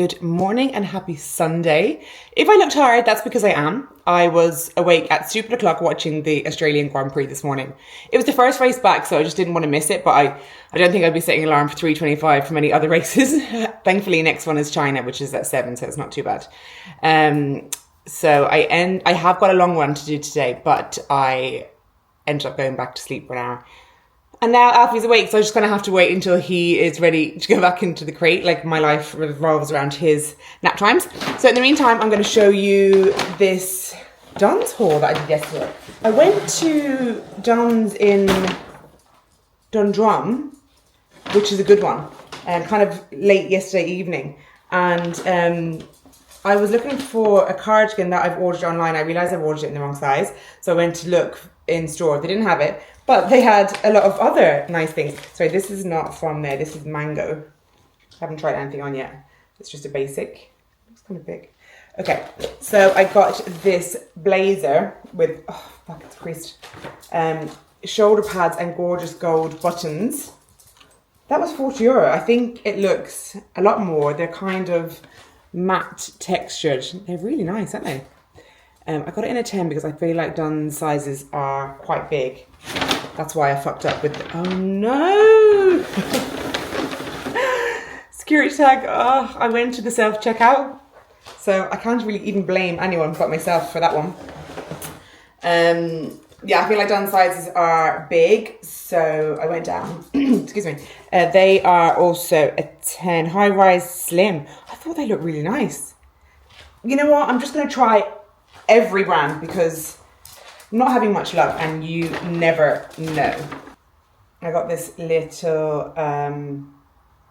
good morning and happy Sunday. If I look tired, that's because I am. I was awake at stupid o'clock watching the Australian Grand Prix this morning. It was the first race back, so I just didn't want to miss it, but I don't think I'd be setting an alarm for 3:25 for many other races. Thankfully, next one is China, which is at 7, so it's not too bad. So I have got a long one to do today, but I ended up going back to sleep for an hour. And now Alfie's awake, so I'm just going to have to wait until he is ready to go back into the crate. Like, my life revolves around his nap times. So in the meantime, I'm going to show you this Dunnes haul that I did yesterday. I went to Dunnes in Dundrum, which is a good one, and kind of late yesterday evening. And I was looking for a cardigan that I've ordered online. I realised I've ordered it in the wrong size, so I went to look in store. They didn't have it. But they had a lot of other nice things. Sorry, this is not from there. This is mango. I haven't tried anything on yet. It's just a basic. It's kind of big. Okay, so I got this blazer with, oh, fuck, it's creased. Shoulder pads and gorgeous gold buttons. That was €40. I think it looks a lot more. They're kind of matte textured. They're really nice, aren't they? I got it in a 10 because I feel like Dunnes sizes are quite big. That's why I fucked up with oh no! Security tag, oh, I went to the self-checkout. So I can't really even blame anyone but myself for that one. Yeah, I feel like Dunnes sizes are big, so I went down. Excuse me. They are also a 10 high-rise slim. I thought they looked really nice. You know what? I'm just going to try every brand because I'm not having much luck and you never know. I got this little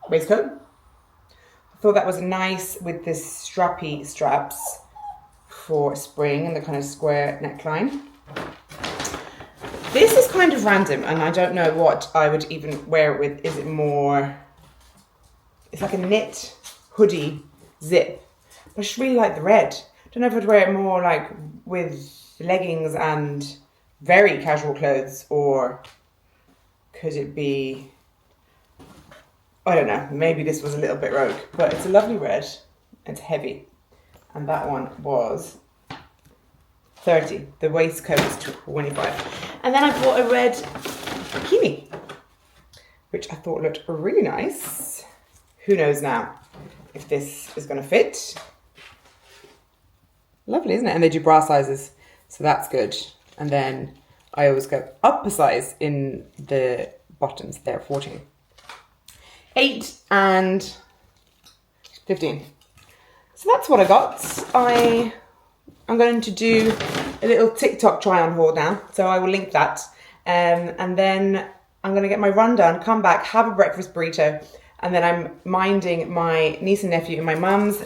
waistcoat. I thought that was nice with this strappy straps for spring and the kind of square neckline. This is kind of random and I don't know what I would even wear it with. Is it more, it's like a knit hoodie zip. But I just really like the red. Don't know if I'd wear it more like with leggings and very casual clothes, or could it be, I don't know, maybe this was a little bit rogue, but it's a lovely red. It's heavy. And that one was 30. The waistcoat is 25. And then I bought a red bikini, which I thought looked really nice. Who knows now if this is going to fit. Lovely, isn't it? And they do bra sizes, so that's good. And then I always go up a size in the bottoms. They're 14. 8 and 15. So that's what I got. I'm going to do a little TikTok try on haul now, so I will link that. And then I'm going to get my run done, come back, have a breakfast burrito, and then I'm minding my niece and nephew and my mum's.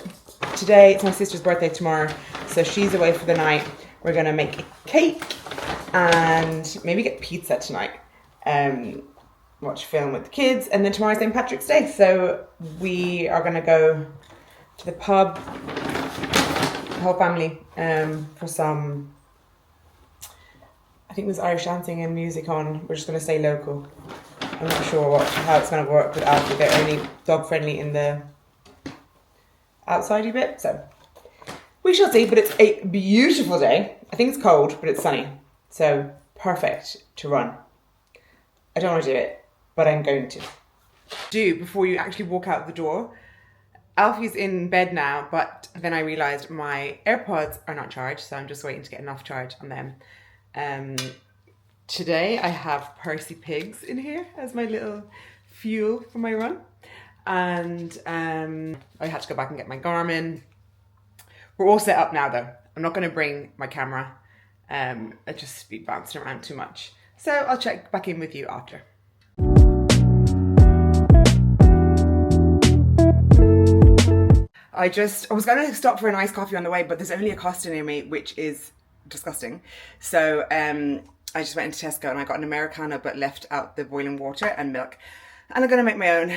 Today, it's my sister's birthday tomorrow, so she's away for the night. We're going to make a cake and maybe get pizza tonight. Watch a film with the kids, and then tomorrow's St. Patrick's Day, so we are going to go to the pub, the whole family, for some, I think there's Irish dancing and music on. We're just going to stay local. I'm not sure how it's going to work with Alfie. They're only dog friendly in the outsidey bit, so we shall see. But it's a beautiful day. I think it's cold, but it's sunny, so perfect to run. I don't want to do it, but I'm going to do before you actually walk out the door. Alfie's in bed now, but then I realised my AirPods are not charged, so I'm just waiting to get enough charge on them. Today I have Percy Pigs in here as my little fuel for my run. And I had to go back and get my Garmin. We're all set up now though. I'm not going to bring my camera. I just be bouncing around too much. So I'll check back in with you after. I was going to stop for an iced coffee on the way, but there's only a Costa near me, which is disgusting. So I just went into Tesco and I got an Americano, but left out the boiling water and milk. And I'm going to make my own.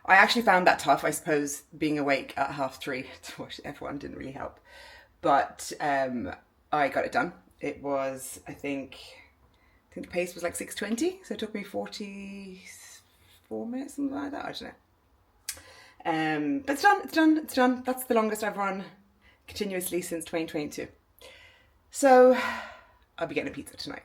I actually found that tough, I suppose, being awake at 3:30 to watch everyone didn't really help. But I got it done. It was, I think the pace was like 6:20, so it took me 44 minutes, something like that, I don't know. But it's done, it's done, it's done. That's the longest I've run continuously since 2022. So I'll be getting a pizza tonight.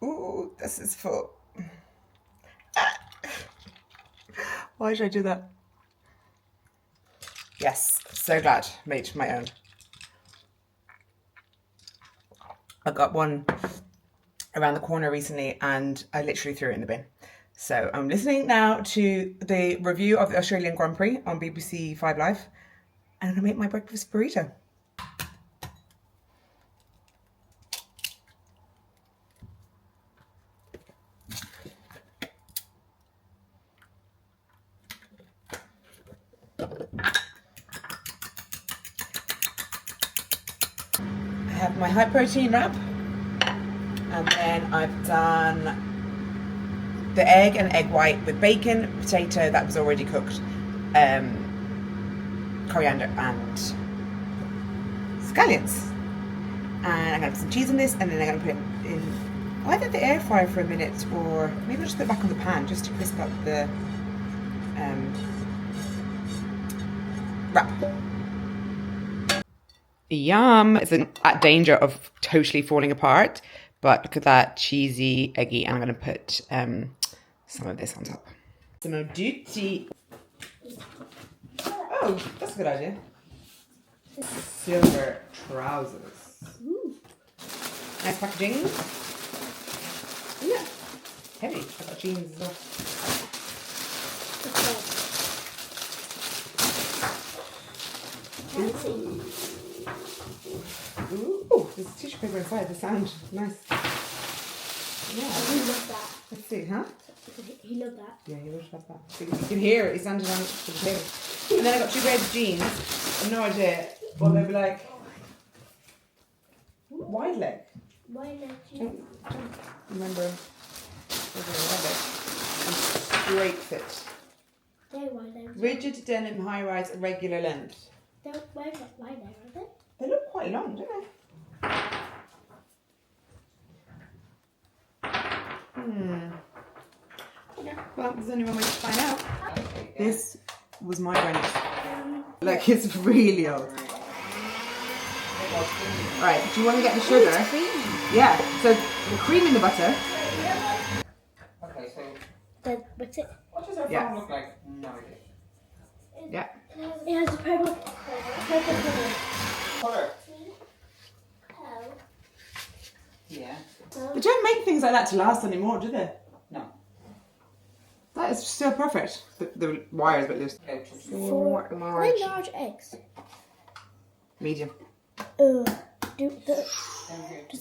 Ooh, this is full. Why should I do that? Yes, so glad. Made my own. I got one around the corner recently and I literally threw it in the bin. So I'm listening now to the review of the Australian Grand Prix on BBC 5 Live and I'm going to make my breakfast burrito. I have my high protein wrap and then I've done the egg and egg white with bacon, potato that was already cooked, coriander and scallions. And I'm going to put some cheese in this and then I'm going to put it in either the air fryer for a minute or maybe I'll just put it back on the pan just to crisp up the wrap. Yum! It's at danger of totally falling apart, but look at that, cheesy, eggy, and I'm going to put some of this on top. Some of duty. Oh, that's a good idea. Silver trousers. Ooh. Nice packaging. Yeah, heavy. I've got jeans as well. Ooh, there's tissue paper inside. The sound, nice. Yeah, he loved that. Let's see, huh? He loved that. Yeah, he would love that. So you can hear it. He's standing on the table. And then I got 2 pairs of jeans. I've no idea. Well, they'll be like wide leg. Wide leg Don't remember. And straight fit. They're wide leg. Rigid denim, high rise, irregular length. They're wide leg, aren't they? They look quite long, don't they? Okay, well, there's only one way to find out. This was my granny's. Like, it's really old. Alright, do you want to get the sugar? It's creamy. Yeah, so the cream in the butter. Okay, so What's it? what does our phone look like? No idea. Yeah. It has a purple colour. Colour? Yeah. They don't make things like that to last anymore, do they? No. That is still perfect. The wire is a bit loose. Okay, 4 large. Large eggs. Medium. Does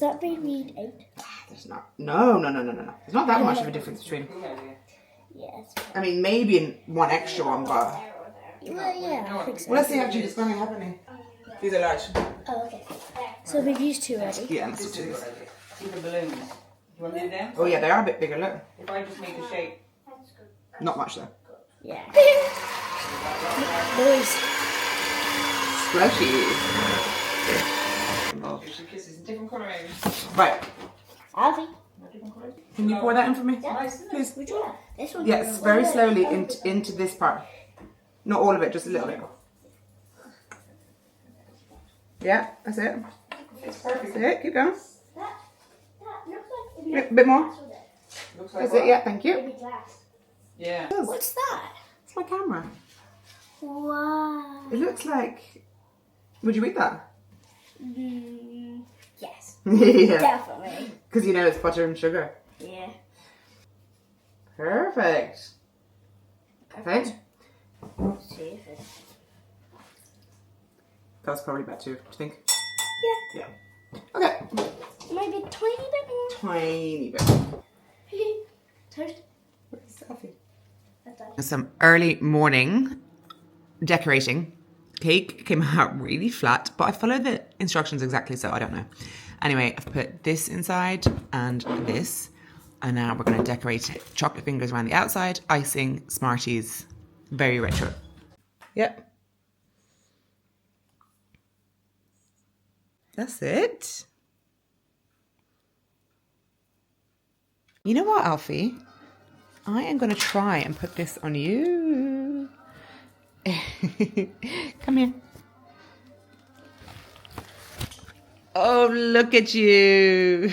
that mean we need 8? There's not. No. There's not that much of a difference between. good idea. Yes. I mean, maybe in one extra one, but. Well, yeah, I think so. Well, let's see actually what's going to happen. These are large. Oh, okay. So we've used 2 already. Yeah, let's do this. See the balloons. You want to do them? Oh yeah, they are a bit bigger. Look. If I just make the shape. Not much though. Yeah. Boys. Splashy. Here's some kisses in different colours. Right. Alfie. Different colours. Can you pour that in for me? Nice, isn't it? Please. Would you? This one. Yes, very slowly into this part. Not all of it, just a little bit. Yeah, that's it. It's perfect. That's it. Keep going. That looks like A bit more. Looks like That's what? it. Yeah, thank you. maybe glass. Yeah. What's that? It's my camera. Wow. It looks like. Would you eat that? Yes. Yeah. Definitely. Because you know it's butter and sugar. Yeah. Perfect. Okay. Let's see if it's... That's probably about 2. Do you think? Yeah. Yeah. Okay. Maybe a tiny bit more. Tiny bit. Toast. Where's the selfie? That's that. Some early morning decorating. Cake came out really flat, but I followed the instructions exactly, so I don't know. Anyway, I've put this inside and this, and now we're going to decorate chocolate fingers around the outside, icing, Smarties, very retro. Yep. That's it. You know what, Alfie? I am going to try and put this on you. Come here. Oh, look at you.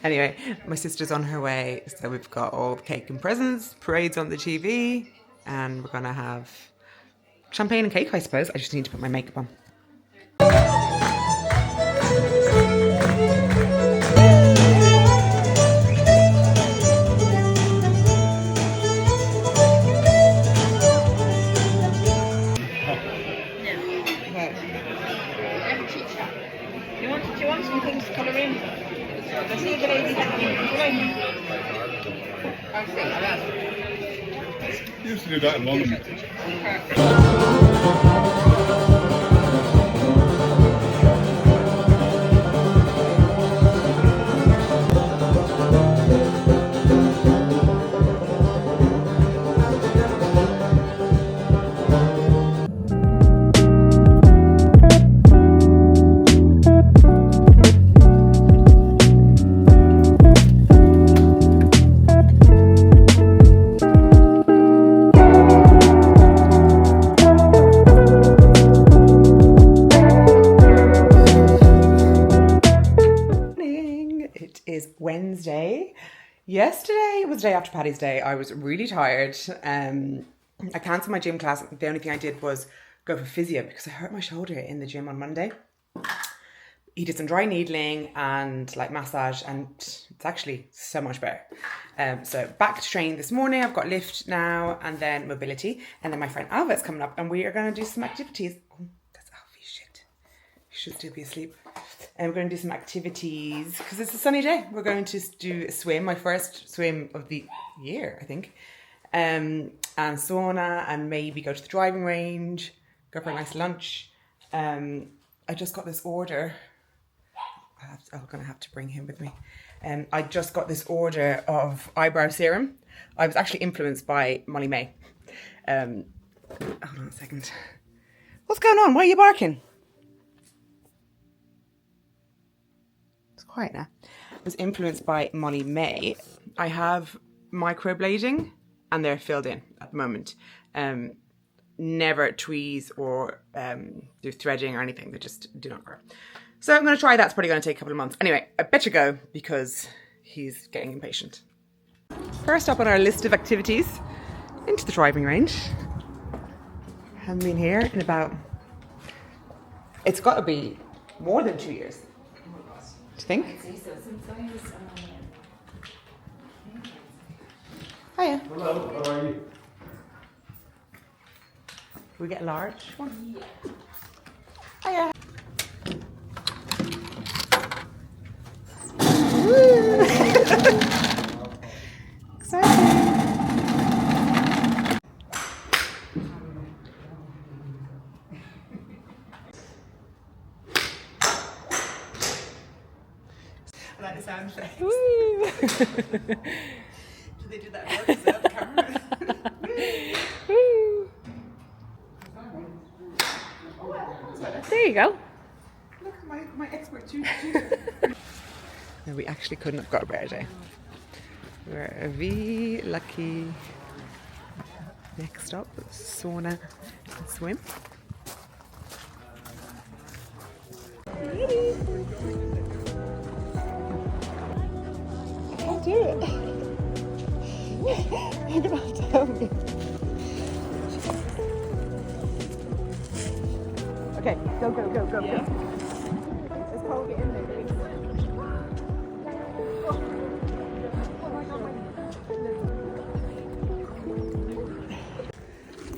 Anyway, my sister's on her way. So we've got all the cake and presents, parades on the TV, and we're going to have champagne and cake, I suppose. I just need to put my makeup on. Do you want some things to colour in? I see the lady I'll see, I'll ask. Used to do that in London. Wednesday. Yesterday was the day after Paddy's Day. I was really tired. I cancelled my gym class. The only thing I did was go for physio because I hurt my shoulder in the gym on Monday. He did some dry needling and like massage, and it's actually so much better. So back to training this morning. I've got lift now and then mobility, and then my friend Alva's coming up and we are going to do some activities. Oh, that's Alfie, shit. He should still be asleep. And we're going to do some activities because it's a sunny day. We're going to do a swim, my first swim of the year, I think. And sauna, and maybe go to the driving range, go for a nice lunch. I just got this order. I'm going to have to bring him with me. I just got this order of eyebrow serum. I was actually influenced by Molly May. Hold on a second. What's going on? Why are you barking? Quiet now. I was influenced by Molly May. I have microblading and they're filled in at the moment. Never tweeze or do threading or anything. They just do not grow. So I'm going to try that. It's probably going to take a couple of months. Anyway, I better go because he's getting impatient. First up on our list of activities, into the driving range. Haven't been here in about, it's got to be more than 2 years. Do you think? Hiya. Hello, how are you? We get a large one? Hiya. Exciting. I like the sound effects. Do they do that without the camera? There you go. Look at my expert tutor. No, we actually couldn't have got a better day. We're very lucky. Next up, sauna and swim. I can't do it. You're about to help me. Okay, go. Yeah. Let's Paul get in there, please.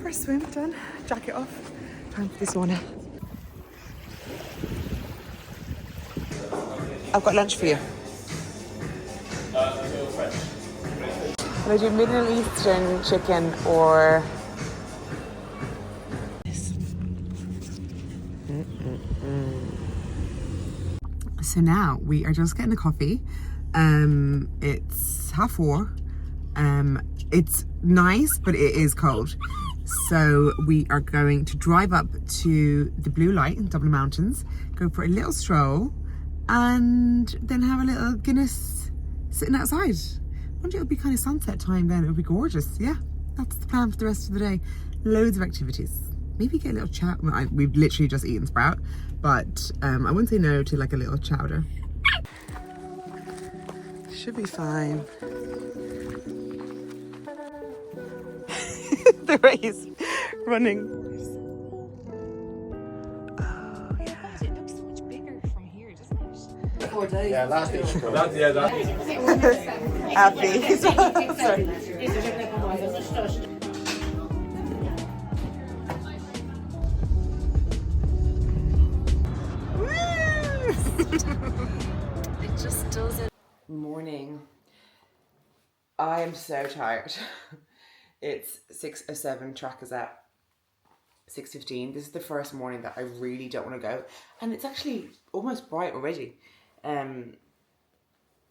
First swim done. Jacket off. Time for this one now. I've got lunch for you. Will I do Middle Eastern chicken or... So now we are just getting a coffee. It's 4:30. It's nice, but it is cold. So we are going to drive up to the Blue Light in Dublin Mountains, go for a little stroll, and then have a little Guinness sitting outside. I wonder it'll be kind of sunset time then. It'll be gorgeous. Yeah, that's the plan for the rest of the day. Loads of activities. Maybe get a little chat. Well, we've literally just eaten sprout, but I wouldn't say no to like a little chowder. Should be fine. The race running. Oh yeah. It looks so much bigger from here, doesn't it? 4 days. Yeah, last week. Happy. Sorry. It just doesn't. Morning. I am so tired. It's 6:07, track is at 6:15. This is the first morning that I really don't want to go. And it's actually almost bright already. I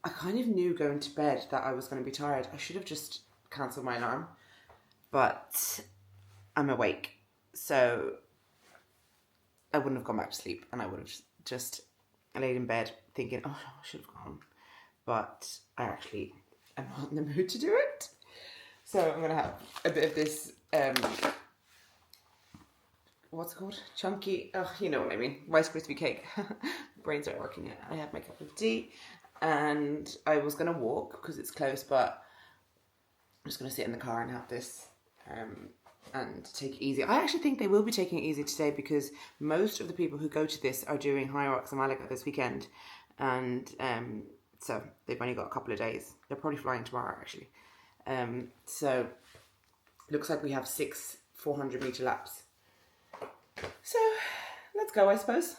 kind of knew going to bed that I was going to be tired. I should have just cancelled my alarm. But I'm awake. So I wouldn't have gone back to sleep. And I would have just laid in bed thinking, oh, I should have gone. But I actually am not in the mood to do it. So I'm going to have a bit of this, what's it called? Chunky, you know what I mean, Rice Krispie cake. Brains aren't working yet. I had my cup of tea and I was going to walk because it's close, but I'm just going to sit in the car and have this and take it easy. I actually think they will be taking it easy today because most of the people who go to this are doing High Rocks in Malaga this weekend. And so they've only got a couple of days. They're probably flying tomorrow actually. So looks like we have 6 400-meter laps. So let's go, I suppose.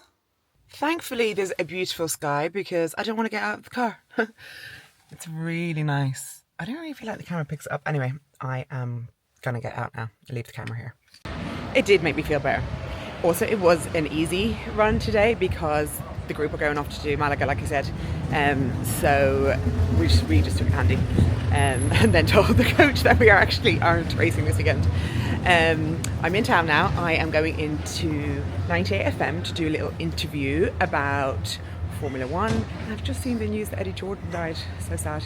Thankfully there's a beautiful sky because I don't want to get out of the car. It's really nice. I don't really feel like the camera picks it up. Anyway, I am gonna get out now. I'll leave the camera here. It did make me feel better. Also, it was an easy run today because the group are going off to do Malaga, like I said. So we just took it handy. And then told the coach that we aren't racing this weekend. I'm in town now. I am going into 98 FM to do a little interview about Formula One. And I've just seen the news that Eddie Jordan died. So sad.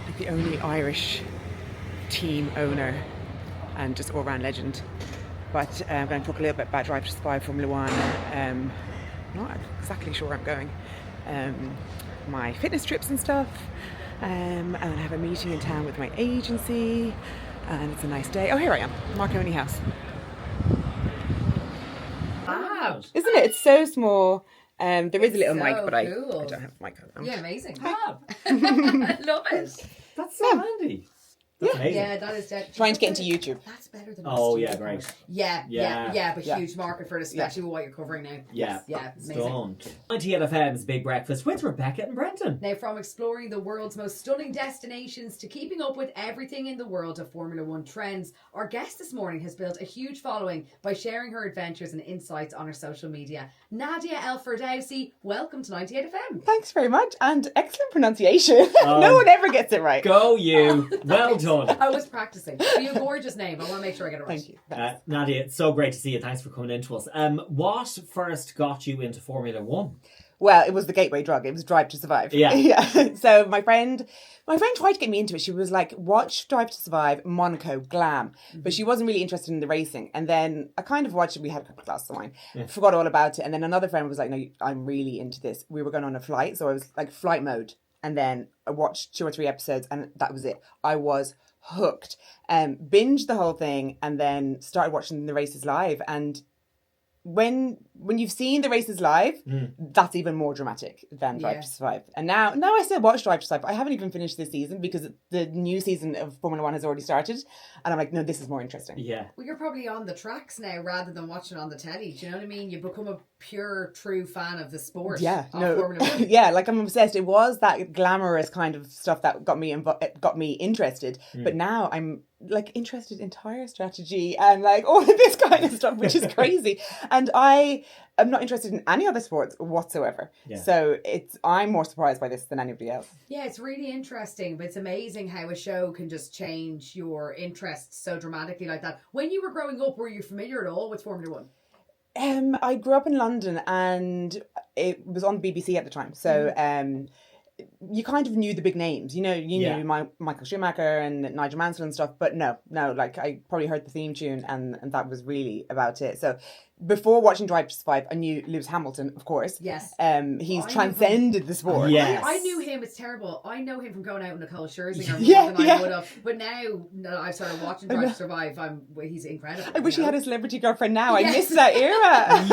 Like the only Irish team owner and just all-round legend. But I'm going to talk a little bit about Drive to Survive Formula One. I'm not exactly sure where I'm going. My fitness trips and stuff. And I have a meeting in town with my agency. And it's a nice day. Oh, here I am, Marconi House. Wow. Isn't it? It's so small. There is a little so mic, but I cool. don't have a mic on. Yeah, amazing. Fab. I love it. That's so handy. That's amazing. Yeah, that is dead. Trying to get into YouTube. That's better than Oh, most yeah, YouTube great. content. Yeah, but Yeah. huge market for it, especially with what you're covering now. Yeah. Yeah, amazing. Stunned. 98 FM's Big Breakfast with Rebecca and Brenton. Now, from exploring the world's most stunning destinations to keeping up with everything in the world of Formula One trends, our guest this morning has built a huge following by sharing her adventures and insights on her social media. Nadia El Firdausi, welcome to 98 FM. Thanks very much, and excellent pronunciation. No one ever gets it right. Go you. Well done. I was practicing. It'd be a gorgeous name. I want to make sure I get it right. Thank you. Nadia, it's so great to see you. Thanks for coming in to us. What first got you into Formula One? Well, it was the gateway drug. It was Drive to Survive. Yeah. Yeah. So my friend tried to get me into it. She was like, watch Drive to Survive, Monaco, glam. But she wasn't really interested in the racing. And then I kind of watched it. We had a couple of glasses of wine. Forgot all about it. And then another friend was like, no, I'm really into this. We were going on a flight. So I was like flight mode. And then I watched 2 or 3 episodes and that was it. I was hooked. Binged the whole thing and then started watching the races live. And when you've seen the races live, that's even more dramatic than Drive to Survive. And now I still watch Drive to Survive. I haven't even finished this season because the new season of Formula One has already started, and I'm like, no, this is more interesting. Yeah. Well, you're probably on the tracks now rather than watching on the telly. Do you know what I mean? You become a pure, true fan of the sport. Yeah, of no, Formula One. yeah, like I'm obsessed. It was that glamorous kind of stuff that got me interested, but now I'm like interested in tire strategy and like all of this kind of stuff, which is crazy. And I am not interested in any other sports whatsoever. Yeah. So I'm more surprised by this than anybody else. Yeah, it's really interesting, but it's amazing how a show can just change your interests so dramatically like that. When you were growing up, were you familiar at all with Formula One? I grew up in London and it was on BBC at the time. So you kind of knew the big names, you knew Michael Schumacher and Nigel Mansell and stuff, but no, like I probably heard the theme tune and that was really about it. So before watching Drive to Survive, I knew Lewis Hamilton, of course. Yes. He's transcended the sport. Yes. I knew him, it's terrible. I know him from going out in Nicole Scherzinger Yeah, more than yeah. I would have. But now that I've started watching Drive to Survive, he's incredible. I wish he had a celebrity girlfriend now. Yes. I miss that era.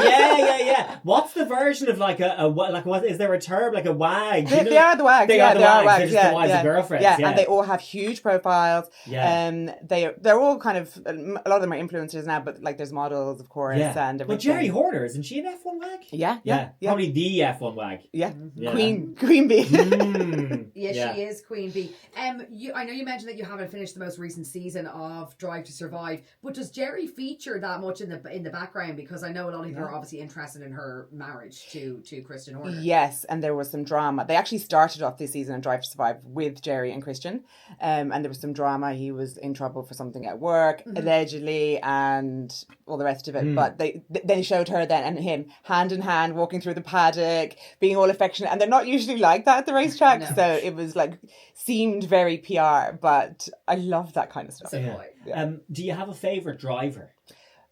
Yeah. What's the version of like what is there a term like a wag? Do you know? They are the wags. They yeah, are the they are wags. wags. They're just Yeah, the wives yeah. of girlfriends. Yeah, and they all have huge profiles. Yeah. They're all kind of, a lot of them are influencers now, but like there's models, of course, and everything. But Jerry Horner, isn't she an F1 wag? Yeah. Probably the F1 wag. Yeah. Yeah. Queen Bee. Yes, she is Queen Bee. I know you mentioned that you haven't finished the most recent season of Drive to Survive, but does Jerry feature that much in the background? Because I know a lot of people are obviously interested in her marriage to Christian Horner. Yes, and there was some drama. They actually started off this season on Drive to Survive with Jerry and Christian, and there was some drama. He was in trouble for something at work, allegedly, and all the rest of it. But they showed her then and him hand in hand walking through the paddock, being all affectionate, and they're not usually like that at the racetrack. No. So it was like seemed very PR, but I love that kind of stuff. Do you have a favourite driver?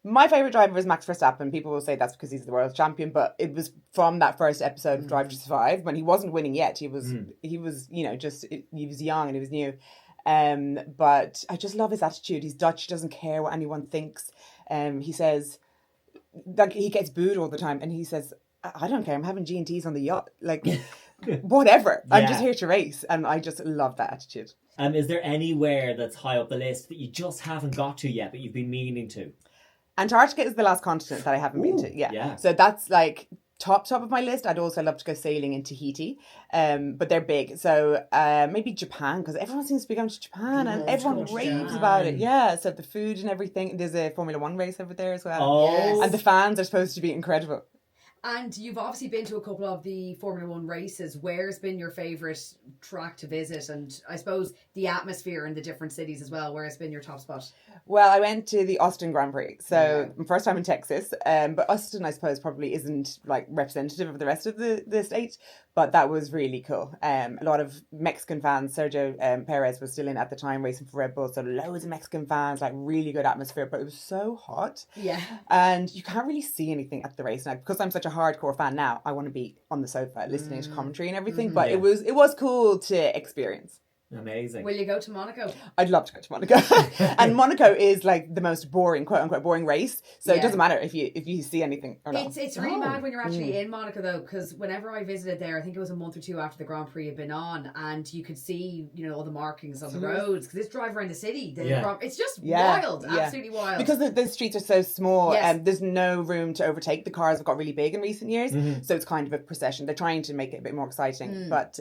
My favourite driver is Max Verstappen. People will say that's because he's the world champion, but it was from that first episode of Drive to Survive when he wasn't winning yet. He was he was young and he was new. But I just love his attitude. He's Dutch, doesn't care what anyone thinks. He says, like, he gets booed all the time and he says, I don't care, I'm having G&Ts on the yacht. Like, whatever. I'm just here to race. And I just love that attitude. Is there anywhere that's high up the list that you just haven't got to yet, but you've been meaning to? Antarctica is the last continent that I haven't been to. Yeah. So that's like top of my list. I'd also love to go sailing in Tahiti, but they're big. So maybe Japan, because everyone seems to be going to Japan and everyone raves about it. Yeah, so the food and everything. There's a Formula One race over there as well. Oh. And the fans are supposed to be incredible. And you've obviously been to a couple of the Formula One races. Where's been your favourite track to visit? And I suppose the atmosphere in the different cities as well. Where's been your top spot? Well, I went to the Austin Grand Prix. So my first time in Texas. But Austin, I suppose, probably isn't like representative of the rest of the state. But that was really cool. A lot of Mexican fans. Sergio Perez was still in at the time racing for Red Bull. So loads of Mexican fans, like really good atmosphere. But it was so hot. Yeah. And you can't really see anything at the race. Now, because I'm such a hardcore fan now, I want to be on the sofa listening to commentary and everything. But it was cool to experience. Amazing. Will you go to Monaco? I'd love to go to Monaco. And Monaco is like the most boring, quote unquote, boring race. So it doesn't matter if you see anything or not. It's really mad when you're actually in Monaco though, because whenever I visited there, I think it was a month or two after the Grand Prix had been on, and you could see, all the markings on the roads, because this drive around the city, it's just wild, absolutely wild. Because the streets are so small, Yes. and there's no room to overtake. The cars have got really big in recent years, so it's kind of a procession. They're trying to make it a bit more exciting, but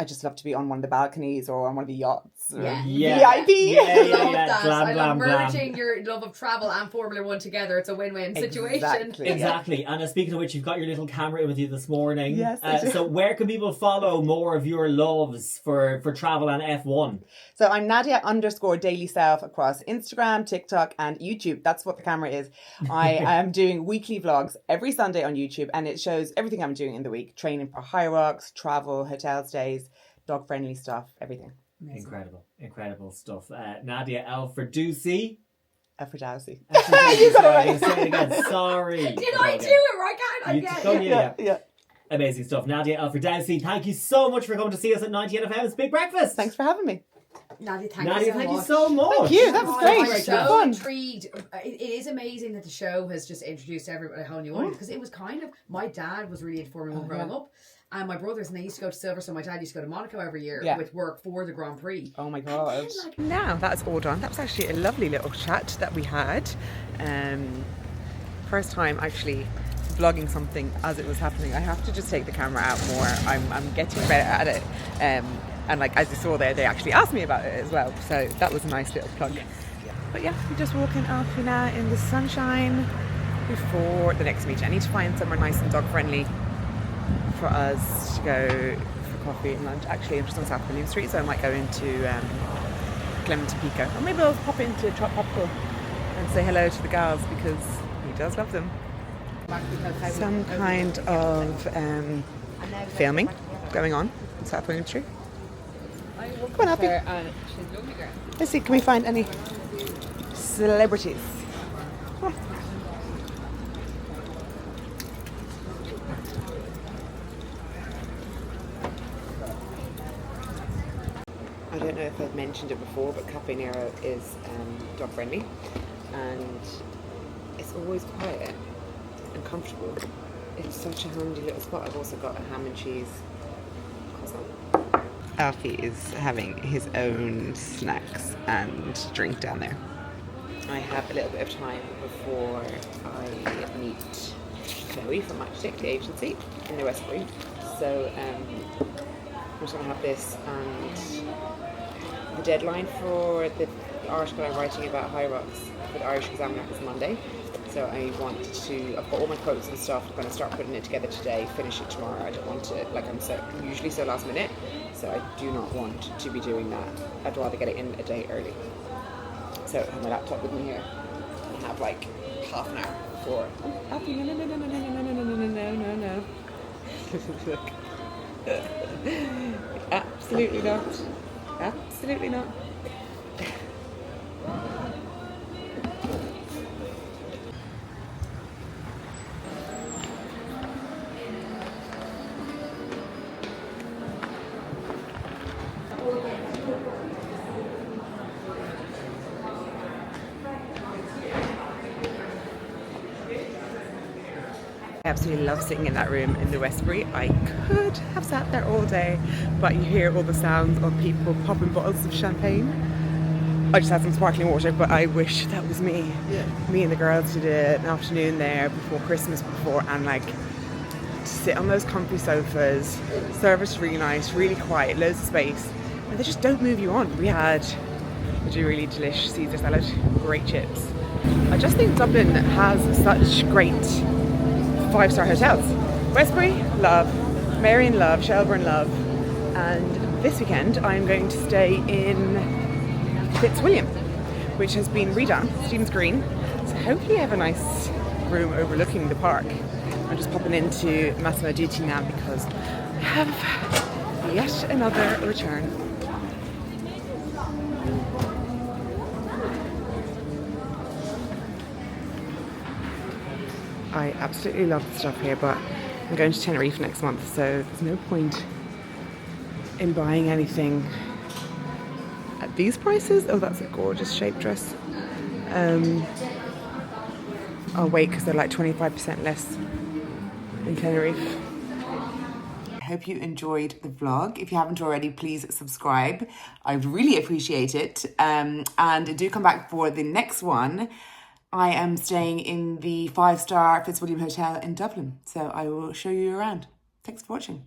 I just love to be on one of the balconies or on one of the yachts. Or Yeah. VIP. I love that. Glam, I love glam, glam. merging your love of travel and Formula One together. It's a win-win situation. Exactly. And speaking of which, you've got your little camera with you this morning. Yes, I do. So where can people follow more of your loves for travel and F1? So I'm Nadia_Daily Self across Instagram, TikTok, and YouTube. That's what the camera is. I am doing weekly vlogs every Sunday on YouTube, and it shows everything I'm doing in the week: training for high rocks, travel, hotel stays, dog-friendly stuff, everything. Amazing. Incredible stuff. Nadia Alfredouci. Aphrodite. You got it right. Say it again. Sorry. Did I do it right? Yeah. Amazing stuff. Nadia Alfredouci, thank you so much for coming to see us at 90 NFM's Big Breakfast. Thanks for having me. Nadia, thank Nadia, you so thank you much. so much. Thank you, that was great. I'm Great so fun. intrigued. It is amazing that the show has just introduced everybody a whole new audience, because it was kind of, my dad was really into Formula 1 growing up, and my brothers, and they used to go to Silverstone. My dad used to go to Monaco every year with work for the Grand Prix. Oh my god. Now that's all done. That was actually a lovely little chat that we had. First time actually vlogging something as it was happening. I have to just take the camera out more. I'm getting better at it. And like as you saw there, they actually asked me about it as well. So that was a nice little plug. But yeah, we're just walking up here now in the sunshine before the next meeting. I need to find somewhere nice and dog friendly for us to go for coffee and lunch. Actually, I'm just on South William Street, so I might go into Clement and Pico. Or maybe I'll pop into Tropical and say hello to the gals, because he does love them. Some kind of filming going on South William Street. Come on, Happy. Let's see, can we find any celebrities? Come on. I don't know if I've mentioned it before, but Cafe Nero is dog friendly, and it's always quiet and comfortable. It's such a handy little spot. I've also got a ham and cheese croissant. Alfie is having his own snacks and drink down there. I have a little bit of time before I meet Chloe from Matchstick, the agency, in the Westbury. So I'm just going to have this, and the deadline for the article I'm writing about High Rocks for the Irish Examiner is Monday. So I've got all my quotes and stuff. I'm going to start putting it together today, finish it tomorrow. I don't want to, I'm usually so last minute, so I do not want to be doing that. I'd rather get it in a day early. So I have my laptop with me here, and have like half an hour for. No. Look. Absolutely not. Absolutely not. I absolutely love sitting in that room in the Westbury. I could have sat there all day, but you hear all the sounds of people popping bottles of champagne. I just had some sparkling water, but I wish that was me. Yeah. Me and the girls did an afternoon there before Christmas and to sit on those comfy sofas. Service really nice, really quiet, loads of space, and they just don't move you on. We had a really delicious Caesar salad, great chips. I just think Dublin has such great 5-star hotels. Westbury, love. Marion, love. Shelburne, love. And this weekend I'm going to stay in Fitzwilliam, which has been redone, Stephen's Green. So hopefully I have a nice room overlooking the park. I'm just popping into Massimo Dutti now because I have yet another return. I absolutely love the stuff here, but I'm going to Tenerife next month, so there's no point in buying anything at these prices. Oh, that's a gorgeous shape dress. I'll wait because they're like 25% less in Tenerife. I hope you enjoyed the vlog. If you haven't already, please subscribe. I'd really appreciate it. And do come back for the next one. I am staying in the 5-star Fitzwilliam Hotel in Dublin, so I will show you around. Thanks for watching.